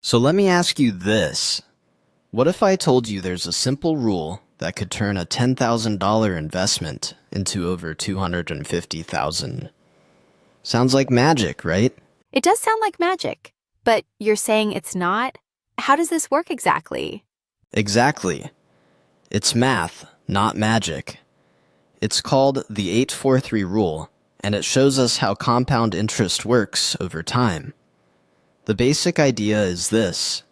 So let me ask you this. What if I told you there's a simple rule that could turn a $10,000 investment into over $250,000? Sounds like magic, right? It does sound like magic, but you're saying it's not? How does this work exactly? Exactly. It's math, not magic. It's called the 843 rule, and it shows us how compound interest works over time. The basic idea is this.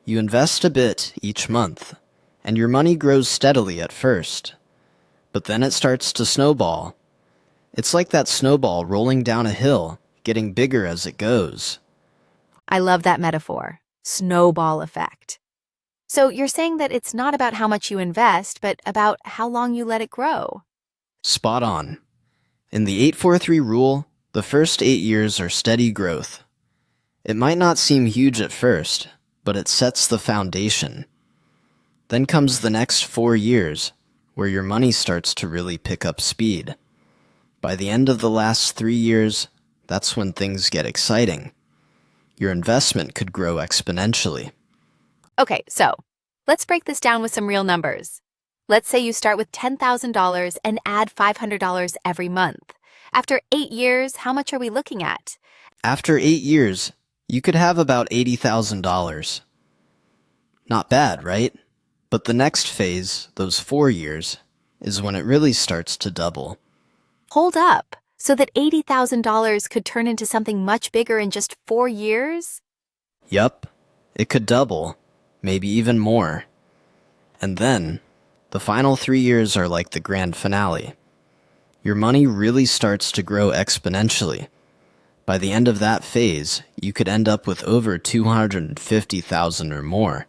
You invest a bit each month, and your money grows steadily at first. But then it starts to snowball. It's like that snowball rolling down a hill, getting bigger as it goes. I love that metaphor. Snowball effect. So you're saying that it's not about how much you invest, but about how long you let it grow. Spot on. In the 843 rule, the first 8 years are steady growth. It might not seem huge at first, but it sets the foundation. Then comes the next 4 years, where your money starts to really pick up speed. By the end of the last 3 years, that's when things get exciting. Your investment could grow exponentially. Okay, so let's break this down with some real numbers. Let's say you start with $10,000 and add $500 every month. After 8 years, how much are we looking at? After 8 years, you could have about $80,000. Not bad, right? But the next phase, those 4 years, is when it really starts to double. Hold up. So that $80,000 could turn into something much bigger in just 4 years? Yup, it could double, maybe even more. And then, the final 3 years are like the grand finale. Your money really starts to grow exponentially. By the end of that phase, you could end up with over $250,000 or more.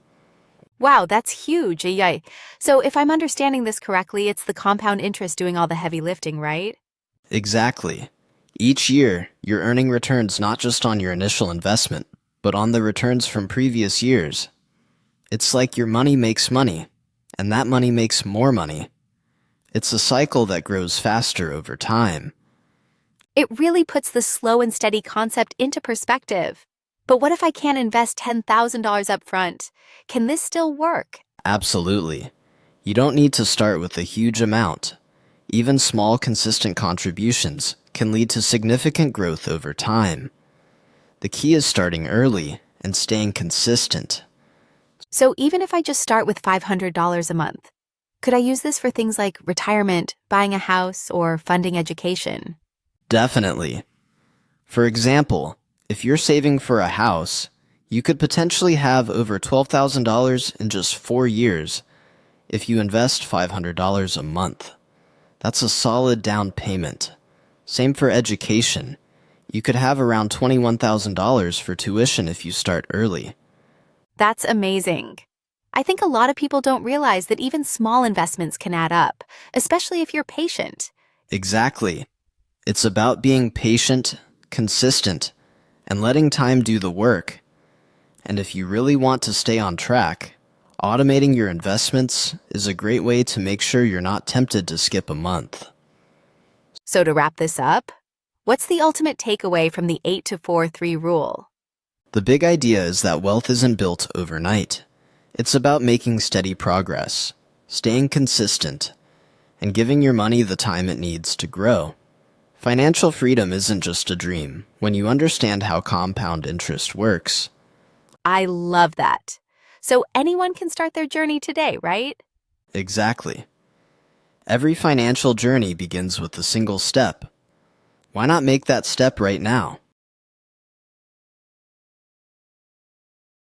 Wow, that's huge. Yay. So if I'm understanding this correctly, it's the compound interest doing all the heavy lifting, right? Exactly. Each year, you're earning returns not just on your initial investment, but on the returns from previous years. It's like your money makes money, and that money makes more money. It's a cycle that grows faster over time. It really puts the slow and steady concept into perspective. But what if I can't invest $10,000 up front? Can this still work? Absolutely. You don't need to start with a huge amount. Even small, consistent contributions can lead to significant growth over time. The key is starting early and staying consistent. So even if I just start with $500 a month, could I use this for things like retirement, buying a house, or funding education? Definitely. For example, if you're saving for a house, you could potentially have over $12,000 in just 4 years if you invest $500 a month. That's a solid down payment. Same for education. You could have around $21,000 for tuition if you start early. That's amazing. I think a lot of people don't realize that even small investments can add up, especially if you're patient. Exactly. It's about being patient, consistent, and letting time do the work. And if you really want to stay on track, automating your investments is a great way to make sure you're not tempted to skip a month. So to wrap this up, what's the ultimate takeaway from the 8-4-3 rule? The big idea is that wealth isn't built overnight. It's about making steady progress, staying consistent, and giving your money the time it needs to grow. Financial freedom isn't just a dream when you understand how compound interest works. I love that. So anyone can start their journey today, right? Exactly. Every financial journey begins with a single step. Why not make that step right now?